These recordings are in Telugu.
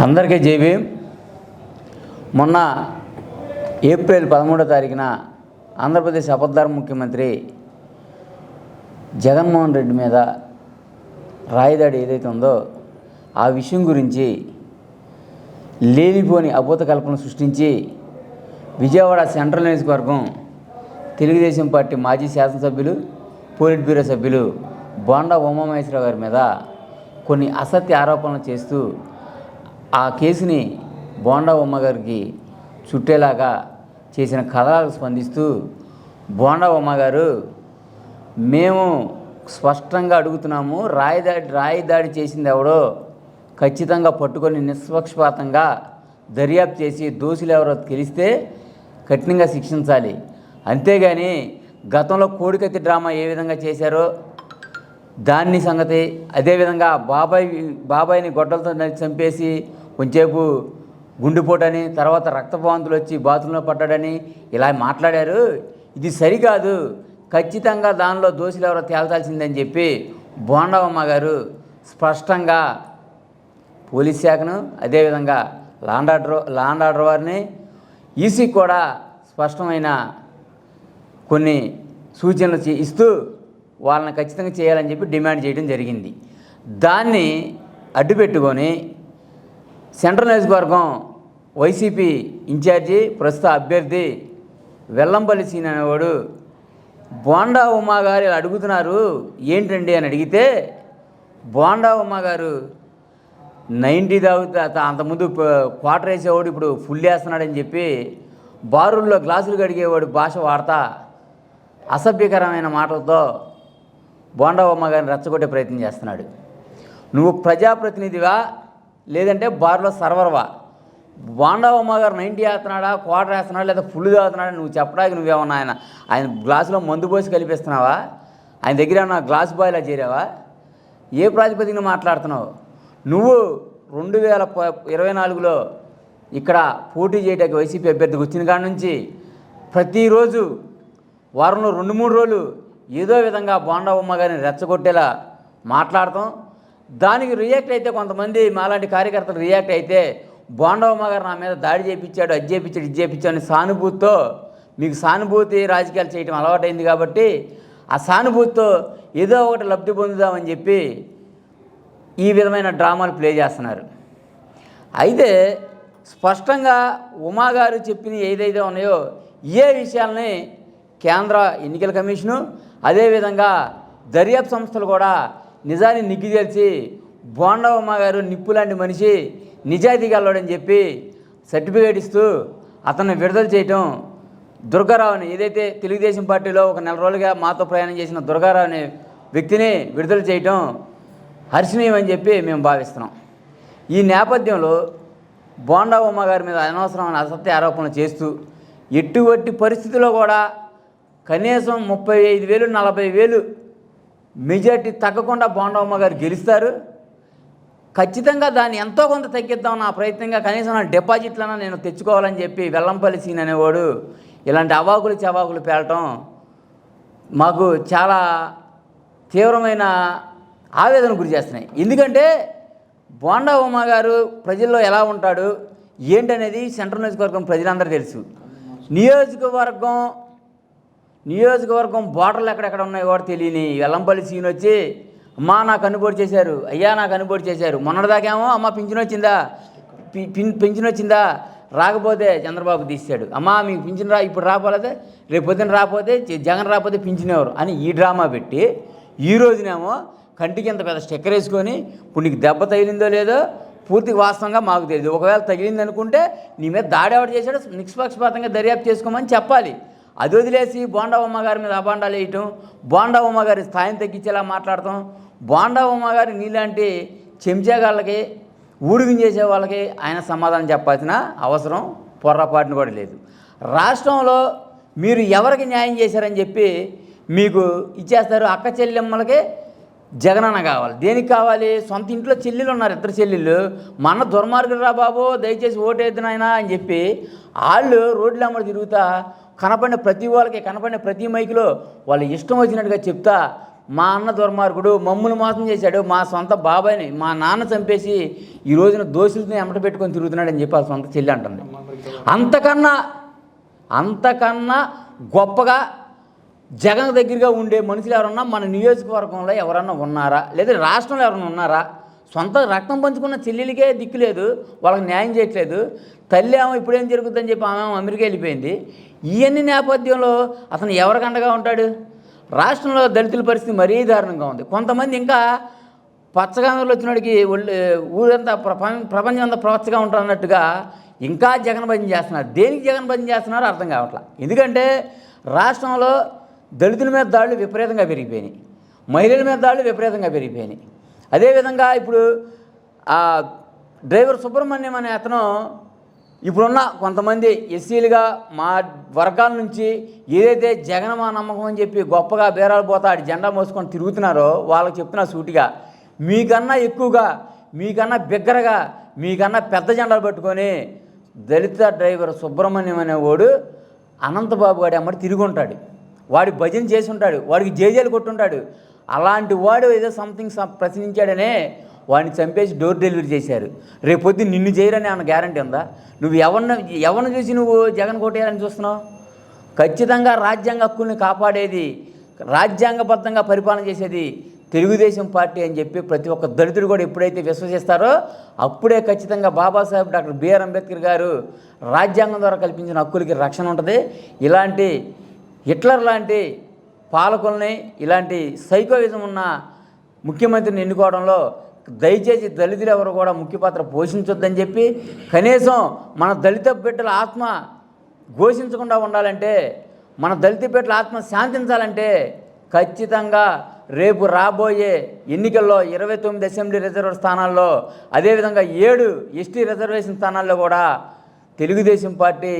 అందరికీ జేబీ. మొన్న ఏప్రిల్ 13వ తారీఖున ఆంధ్రప్రదేశ్ అబద్ధార ముఖ్యమంత్రి జగన్మోహన్ రెడ్డి మీద రాయిదాడి ఏదైతే ఉందో ఆ విషయం గురించి లేనిపోని అభూత కల్పన సృష్టించి విజయవాడ సెంట్రల్ నియోజకవర్గం తెలుగుదేశం పార్టీ మాజీ శాసనసభ్యులు, పోలిట్ బ్యూరో సభ్యులు బోండా ఉమామహేశ్వరరావు గారి మీద కొన్ని అసత్య ఆరోపణలు చేస్తూ ఆ కేసుని బోండా ఉమ్మ గారికి చుట్టేలాగా చేసిన కథలకు స్పందిస్తూ బోండా ఉమ్మ గారు, మేము స్పష్టంగా అడుగుతున్నాము, రాయిదాడి చేసింది ఎవడో ఖచ్చితంగా పట్టుకొని నిష్పక్షపాతంగా దర్యాప్తు చేసి దోషులు ఎవరో తెలిస్తే కఠినంగా శిక్షించాలి. అంతేగాని గతంలో కోడికత్తి డ్రామా ఏ విధంగా చేశారో దాన్ని సంగతి, అదేవిధంగా బాబాయిని గొడ్డలతో చంపేసి కొంచెంసేపు గుండెపోటని, తర్వాత రక్తపాంతులు వచ్చి బాత్రూంలో పడ్డాడని ఇలా మాట్లాడారు. ఇది సరికాదు, ఖచ్చితంగా దానిలో దోషులు ఎవరో తేల్చాల్సిందని చెప్పి బోండవమ్మ గారు స్పష్టంగా పోలీస్ శాఖను, అదేవిధంగా లాండ్ ఆర్డర్ వారిని, ఈసీ కూడా స్పష్టమైన కొన్ని సూచనలు ఇస్తూ వాళ్ళని ఖచ్చితంగా చేయాలని చెప్పి డిమాండ్ చేయడం జరిగింది. దాన్ని అడ్డుపెట్టుకొని సెంట్రల్ నియోజకవర్గం వైసీపీ ఇన్ఛార్జి ప్రస్తుత అభ్యర్థి వెల్లంపల్లి సీన్ అనేవాడు బోండా ఉమా గారు అడుగుతున్నారు ఏంటండి అని అడిగితే, బోండా ఉమా గారు 90 తాగుతా అంతకుముందు క్వార్టర్ వేసేవాడు ఇప్పుడు ఫుల్ వేస్తున్నాడని చెప్పి బారుల్లో గ్లాసులు కడిగేవాడు భాష వాడతా అసభ్యకరమైన మాటలతో బోండా ఉమ్మ గారిని రెచ్చగొట్టే ప్రయత్నం చేస్తున్నాడు. నువ్వు ప్రజాప్రతినిధివా లేదంటే బార్లో సర్వర్వా? బోండా ఉమ్మ గారు 90 వేస్తున్నాడా, క్వార్టర్ వేస్తున్నాడా, లేదా ఫుల్ తాగుతున్నాడా నువ్వు చెప్పడానికి నువ్వేమన్నా ఆయన గ్లాసులో మందు పోసి కలిపిస్తున్నావా? ఆయన దగ్గర ఏమన్నా గ్లాస్ బాయ్లా చేరావా? ఏ ప్రాతిపదికన మాట్లాడుతున్నావు? నువ్వు 2024లో ఇక్కడ పోటీ చేయడానికి వైసీపీ అభ్యర్థికి వచ్చిన కాడ నుంచి ప్రతిరోజు వారంలో 2-3 రోజులు ఏదో విధంగా బోండా ఉమ్మ గారిని రెచ్చగొట్టేలా మాట్లాడతాం. దానికి రియాక్ట్ అయితే కొంతమంది మాలాంటి కార్యకర్తలు రియాక్ట్ అయితే బోండా ఉమ్మ గారు నా మీద దాడి చేయించాడు, అది చేయించాడు, ఇది చేయించాడు అని సానుభూతితో, మీకు సానుభూతి రాజకీయాలు చేయటం అలవాటైంది కాబట్టి ఆ సానుభూతితో ఏదో ఒకటి లబ్ధి పొందుదామని చెప్పి ఈ విధమైన డ్రామాలు ప్లే చేస్తున్నారు. అయితే స్పష్టంగా ఉమా గారు చెప్పిన ఏదైతే ఉన్నాయో ఏ విషయాల్ని కేంద్ర ఎన్నికల కమిషను, అదేవిధంగా దర్యాప్తు సంస్థలు కూడా నిజాన్ని నిగ్గు తెలిసి బోండా ఉమ్మ గారు నిప్పు లాంటి మనిషి, నిజాయితీ గలవాడని చెప్పి సర్టిఫికేట్ ఇస్తూ అతన్ని విడుదల చేయటం, దుర్గారావుని ఏదైతే తెలుగుదేశం పార్టీలో ఒక 4 రోజులుగా మాతో ప్రయాణం చేసిన దుర్గారావు అనే వ్యక్తిని విడుదల చేయటం హర్షణీయం అని చెప్పి మేము భావిస్తున్నాం. ఈ నేపథ్యంలో బోండా ఉమ్మ గారి మీద అనవసరమైన అసత్య ఆరోపణలు చేస్తూ ఎటువంటి పరిస్థితుల్లో కూడా కనీసం 35,000 40,000 మెజార్టీ తగ్గకుండా బోండా ఉమ్మ గారు గెలుస్తారు. ఖచ్చితంగా దాన్ని ఎంతో కొంత తగ్గిద్దాం నా ప్రయత్నంగా, కనీసం నా డిపాజిట్లన్నా నేను తెచ్చుకోవాలని చెప్పి వెల్లంపల్లి సీన్ అనేవాడు ఇలాంటి అవాకులు చవాకులు పేలటం మాకు చాలా తీవ్రమైన ఆవేదన గురి చేస్తున్నాయి. ఎందుకంటే బోండా ఉమ్మ గారు ప్రజల్లో ఎలా ఉంటాడు ఏంటనేది సెంట్రల్ నియోజకవర్గం ప్రజలందరూ తెలుసు. నియోజకవర్గం బోర్డర్లు ఎక్కడెక్కడ ఉన్నాయో కూడా తెలియని వెల్లంపల్లి సీన్ వచ్చి, అమ్మా నాకు కన్నుబోటు చేశారు, అయ్యా నాకు కన్నుబోటు చేశారు, మొన్నటిదాకేమో అమ్మ పింఛన్ వచ్చిందా రాకపోతే చంద్రబాబు తీశాడు, అమ్మా మీకు పింఛన్ ఇప్పుడు రాపోతే రేపు పొద్దున రాకపోతే జగన్ రాకపోతే పింఛన్ ఎవరు అని ఈ డ్రామా పెట్టి ఈ రోజునేమో కంటికి ఇంత పెద్ద స్టిక్కర్ వేసుకొని ఇప్పుడు నీకు దెబ్బ తగిలిందో లేదో పూర్తిగా వాస్తవంగా మాకు తెలియదు, ఒకవేళ తగిలింది అనుకుంటే నీ మీద దాడి ఎవరు చేశాడో నిష్పక్షపాతంగా దర్యాప్తు చేసుకోమని చెప్పాలి. అది వదిలేసి బోండా ఉమ్మ గారి మీద అబాండాలు వేయటం, బోండా ఉమ్మ గారి స్థాయిని తగ్గించేలా మాట్లాడటం, బోండా ఉమ్మ గారి నీలాంటి చెంచాగాళ్ళకి ఊడిగించేసే వాళ్ళకి ఆయన సమాధానం చెప్పాల్సిన అవసరం పొర్రపాటును కూడా లేదు. రాష్ట్రంలో మీరు ఎవరికి న్యాయం చేశారని చెప్పి మీకు ఇచ్చేస్తారు. అక్క చెల్లెమ్మలకి జగనన్న కావాలి. దేనికి కావాలి? సొంత ఇంట్లో చెల్లెలు ఉన్నారు, 2 చెల్లెళ్ళు, మన దుర్మార్గుడు రా బాబు దయచేసి ఓటేద్దు నాయనా అని చెప్పి వాళ్ళు రోడ్ల అమ్మడి తిరుగుతా కనపడిన ప్రతి వాళ్ళకి, కనపడిన ప్రతి మైకులో వాళ్ళు ఇష్టం వచ్చినట్టుగా చెప్తా మా అన్న దుర్మార్గుడు, మమ్మల్ని మోసం చేశాడు, మా సొంత బాబాయిని మా నాన్న చంపేసి ఈ రోజున దోషులతో ఎమట పెట్టుకొని తిరుగుతున్నాడని చెప్పి ఆ సొంత చెల్లి అంటుంది. అంతకన్నా గొప్పగా జగన్ దగ్గరగా ఉండే మనుషులు ఎవరన్నా మన నియోజకవర్గంలో ఎవరన్నా ఉన్నారా, లేదా రాష్ట్రంలో ఎవరన్నా ఉన్నారా? సొంత రక్తం పంచుకున్న చెల్లెలికే దిక్కు లేదు, వాళ్ళకి న్యాయం చేయట్లేదు. తల్లి ఏమో ఇప్పుడేం జరుగుతుందని చెప్పి ఆమె అమెరికా వెళ్ళిపోయింది. ఇవన్నీ నేపథ్యంలో అతను ఎవరికండగా ఉంటాడు? రాష్ట్రంలో దళితుల పరిస్థితి మరీ దారుణంగా ఉంది. కొంతమంది ఇంకా పచ్చగాంలో వచ్చినోడికి ఊరంతా ప్రపంచం అంతా పచ్చగా ఉంటున్నట్టుగా ఇంకా జగన్ భజన చేస్తున్నారు. దేనికి జగన్ భజన చేస్తున్నారో అర్థం కావట్లేదు. ఎందుకంటే రాష్ట్రంలో దళితుల మీద దాడులు విపరీతంగా పెరిగిపోయినాయి, మహిళల మీద దాడులు విపరీతంగా పెరిగిపోయినాయి. అదేవిధంగా ఇప్పుడు డ్రైవర్ సుబ్రహ్మణ్యం అనే అతను ఇప్పుడున్న కొంతమంది ఎస్సీలుగా మా వర్గాల నుంచి ఏదైతే జగన్ మా నమ్మకం అని చెప్పి గొప్పగా బేరాలు పోతా ఆడి జెండా మోసుకొని తిరుగుతున్నారో వాళ్ళకి చెప్తున్నా సూటిగా, మీకన్నా ఎక్కువగా, మీకన్నా బిగ్గరగా, మీకన్నా పెద్ద జెండాలు పట్టుకొని దళిత డ్రైవర్ సుబ్రహ్మణ్యం అనేవాడు అనంతబాబు గారి అమ్మడి తిరిగి ఉంటాడు, వాడి భజన చేసి ఉంటాడు, వాడికి జేజేలు కొట్టుంటాడు. అలాంటి వాడు ఏదో సంథింగ్ ప్రశ్నించాడనే వాడిని చంపేసి డోర్ డెలివరీ చేశారు. రేపొద్దు నిన్ను చేయరని ఏమన్నా గ్యారంటీ ఉందా? నువ్వు ఎవరిని చూసి నువ్వు జగన్ కొట్టేయాలని చూస్తున్నావు? ఖచ్చితంగా రాజ్యాంగ హక్కుల్ని కాపాడేది, రాజ్యాంగబద్ధంగా పరిపాలన చేసేది తెలుగుదేశం పార్టీ అని చెప్పి ప్రతి ఒక్క దళితుడు కూడా ఎప్పుడైతే విశ్వసిస్తారో అప్పుడే ఖచ్చితంగా బాబాసాహెబ్ డాక్టర్ బిఆర్ అంబేద్కర్ గారు రాజ్యాంగం ద్వారా కల్పించిన హక్కులకి రక్షణ ఉంటుంది. ఇలాంటి హిట్లర్ లాంటి పాలకుల్ని, ఇలాంటి సైకోయిజం ఉన్న ముఖ్యమంత్రిని ఎన్నుకోవడంలో దయచేసి దళితులు ఎవరు కూడా ముఖ్య పాత్ర పోషించొద్దని చెప్పి, కనీసం మన దళిత బిడ్డల ఆత్మ ఘోషించకుండా ఉండాలంటే, మన దళిత బిడ్డల ఆత్మ శాంతించాలంటే ఖచ్చితంగా రేపు రాబోయే ఎన్నికల్లో 29 అసెంబ్లీ రిజర్వ్ స్థానాల్లో, అదేవిధంగా 7 ఎస్టీ రిజర్వేషన్ స్థానాల్లో కూడా తెలుగుదేశం పార్టీ,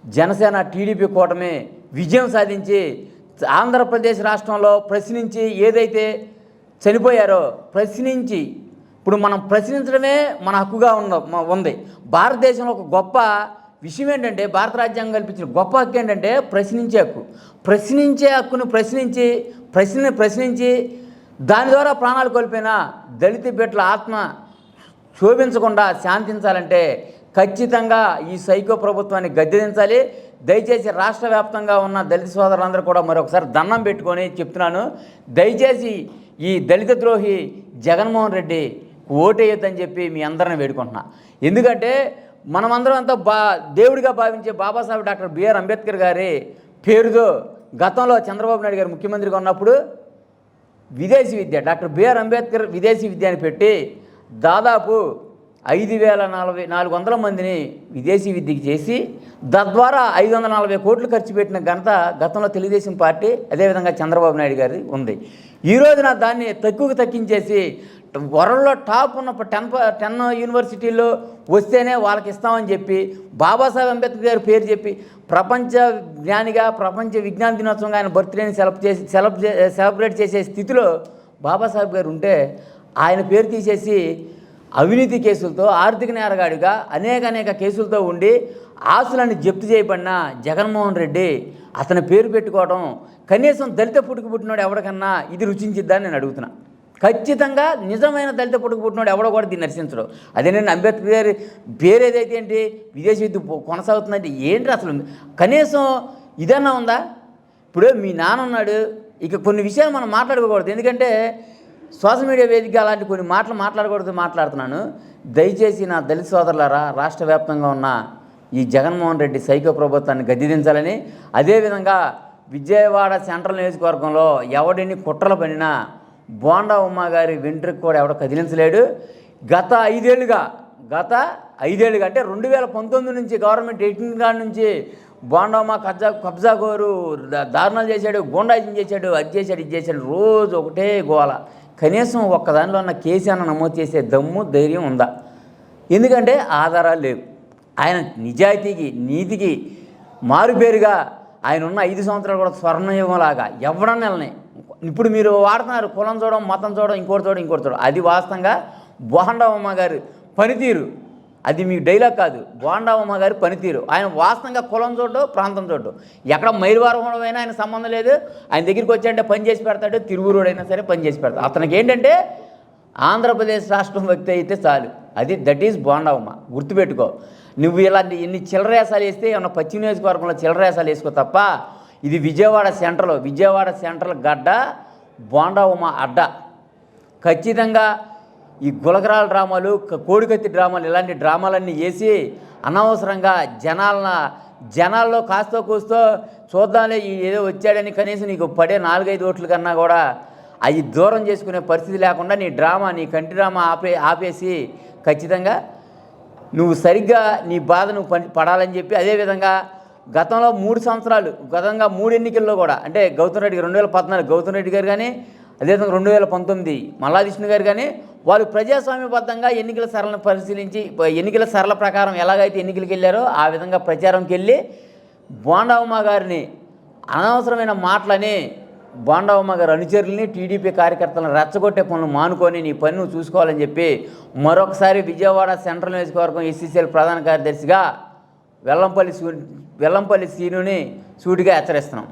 జనసేన, టీడీపీ కూటమి విజయం సాధించి ఆంధ్రప్రదేశ్ రాష్ట్రంలో ప్రశ్నించి ఏదైతే చనిపోయారో ప్రశ్నించి, ఇప్పుడు మనం ప్రశ్నించడమే మన హక్కుగా ఉంది. భారతదేశంలో ఒక గొప్ప విషయం ఏంటంటే, భారత రాజ్యాంగం కల్పించిన గొప్ప హక్కు ఏంటంటే ప్రశ్నించే హక్కు. ప్రశ్నించే హక్కును ప్రశ్నించి దాని ద్వారా ప్రాణాలు కోల్పోయిన దళిత బిడ్డల ఆత్మ శోభించకుండా శాంతించాలంటే ఖచ్చితంగా ఈ సైకో ప్రభుత్వాన్ని గద్దెదించాలి. దయచేసి రాష్ట్ర వ్యాప్తంగా ఉన్న దళిత సోదరులందరూ కూడా మరొకసారి దండం పెట్టుకొని చెప్తున్నాను, దయచేసి ఈ దళిత ద్రోహి జగన్మోహన్ రెడ్డి ఓటేయొద్దని చెప్పి మీ అందరిని వేడుకుంటున్నా. ఎందుకంటే మనమందరం అంతా దేవుడిగా భావించే బాబాసాహెబ్ డాక్టర్ బిఆర్ అంబేద్కర్ గారి పేరుతో గతంలో చంద్రబాబు నాయుడు గారు ముఖ్యమంత్రిగా ఉన్నప్పుడు విదేశీ విద్య, డాక్టర్ బిఆర్ అంబేద్కర్ విదేశీ విద్య అని పెట్టి దాదాపు 5,400 మందిని విదేశీ విద్యకి చేసి తద్వారా 540 కోట్లు ఖర్చు పెట్టిన ఘనత గతంలో తెలుగుదేశం పార్టీ, అదేవిధంగా చంద్రబాబు నాయుడు గారి ఉంది. ఈ రోజున దాన్ని తక్కువకు తగ్గించేసి వరల్డ్లో టాప్ ఉన్న 10 యూనివర్సిటీల్లో వస్తేనే వాళ్ళకి ఇస్తామని చెప్పి బాబాసాహెబ్ అంబేద్కర్ గారి పేరు చెప్పి ప్రపంచ జ్ఞానిగా, ప్రపంచ విజ్ఞాన దినోత్సవంగా ఆయన బర్త్డేని సెలబ్రేట్ చేసే స్థితిలో బాబాసాహెబ్ గారు ఉంటే ఆయన పేరు తీసేసి అవినీతి కేసులతో, ఆర్థిక నేరగాడిగా అనేక కేసులతో ఉండి ఆస్తులను జప్తు చేయబడిన జగన్మోహన్ రెడ్డి అతని పేరు పెట్టుకోవడం కనీసం దళిత పుట్టినోడు ఎవరికన్నా ఇది రుచించిద్దని నేను అడుగుతున్నా. ఖచ్చితంగా నిజమైన దళిత పుట్టినోడు ఎవడో కూడా దీన్ని నశించడు. అదే నేను అంబేద్కర్ గారి పేరు ఏదైతే ఏంటి విదేశీ విద్య కొనసాగుతుందంటే ఏంటి అసలు కనీసం ఇదన్నా ఉందా? ఇప్పుడు మీ నాన్న ఉన్నాడు, ఇక కొన్ని విషయాలు మనం మాట్లాడుకోకూడదు, ఎందుకంటే సోషల్ మీడియా వేదికగా అలాంటి కొన్ని మాట్లాడకూడదు మాట్లాడుతున్నాను. దయచేసి నా దళిత సోదరులారా, రాష్ట్ర వ్యాప్తంగా ఉన్న ఈ జగన్మోహన్ రెడ్డి సైకో ప్రభుత్వాన్ని గద్దెదించాలని, అదేవిధంగా విజయవాడ సెంట్రల్ నియోజకవర్గంలో ఎవడిని కుట్రలు పనినా బోండా ఉమ్మ గారి వెంట్రుకు కూడా ఎవడ కదిలించలేడు. గత 5 ఏళ్ళుగా అంటే 2019 నుంచి గవర్నమెంట్ 18 కాడ నుంచి బోండా ఉమ్మ కబ్జాగోరు దారుణాలు చేశాడు, గూండాయిజం చేశాడు, ఇది చేశాడు, రోజు ఒకటే గోల. కనీసం ఒక్కదానిలో ఉన్న కేసు అన్న నమోదు చేసే దమ్ము ధైర్యం ఉందా? ఎందుకంటే ఆధారాలు లేవు. ఆయన నిజాయితీకి, నీతికి మారుపేరుగా ఆయన ఉన్న 5 సంవత్సరాలు కూడా స్వర్ణయుగంలాగా ఎవడన్నా వెళ్ళని. ఇప్పుడు మీరు వాడుతున్నారు కులం చూడడం, మతం చూడడం, ఇంకోటి చూడడం. అది వాస్తవంగా బోండా ఉమ్మ గారి పనితీరు అది మీకు డైలాగ్ కాదు. బోండావమ్మ గారి పనితీరు. ఆయన వాస్తవంగా కులం చూడ్డు, ప్రాంతం చూడ్డు. ఎక్కడ మైలువారంలో అయినా ఆయన సంబంధం లేదు. ఆయన దగ్గరికి వచ్చాడంటే పని చేసి పెడతాడు. తిరుగురోడైనా సరే పని చేసి పెడతాడు. అతనికి ఏంటంటే ఆంధ్రప్రదేశ్ రాష్ట్రం వ్యక్తి అయితే చాలు. That is Bondavamma. గుర్తుపెట్టుకో. నువ్వు ఇలాంటి ఎన్ని చిల్లరేసాలు వేస్తే ఏమన్నా పశ్చిమ నియోజకవర్గంలో చిల్లరేసాలు వేసుకో తప్ప ఇది విజయవాడ సెంట్రల్ గడ్డ, బోండావమ్మ అడ్డ. ఖచ్చితంగా ఈ గులకరాల డ్రామాలు, కోడికత్తి డ్రామాలు, ఇలాంటి డ్రామాలన్నీ వేసి అనవసరంగా జనాల్లో కాస్తో కూస్తో చూద్దాంలే ఏదో వచ్చాడని కనీసం నీకు పడే 4-5 ఓట్ల కన్నా కూడా అవి దూరం చేసుకునే పరిస్థితి లేకుండా నీ కంటి డ్రామా ఆపేసి ఖచ్చితంగా నువ్వు సరిగ్గా నీ బాధ నువ్వు పడాలని చెప్పి, అదేవిధంగా గతంలో 3 సంవత్సరాలు, గతంగా 3 ఎన్నికల్లో కూడా, అంటే గౌతమ్ రెడ్డి 2014 గౌతమ్ రెడ్డి గారు కానీ, అదేవిధంగా 2019 మల్లాది విష్ణు గారు కానీ, వాళ్ళు ప్రజాస్వామ్యబద్ధంగా ఎన్నికల సరళను పరిశీలించి ఎన్నికల సరళ ప్రకారం ఎలాగైతే ఎన్నికలకు వెళ్ళారో ఆ విధంగా ప్రచారంకి వెళ్ళి బోండావమ్మ గారిని అనవసరమైన మాటలని, బోండావమ్మ గారి అనుచరుల్ని, టీడీపీ కార్యకర్తలను రెచ్చగొట్టే పనులు మానుకొని నీ పని నువ్వు చూసుకోవాలని చెప్పి మరొకసారి విజయవాడ సెంట్రల్ నియోజకవర్గం ఎస్సీసీఎల్ ప్రధాన కార్యదర్శిగా వెల్లంపల్లి సీనుని సూటిగా హెచ్చరిస్తున్నాం.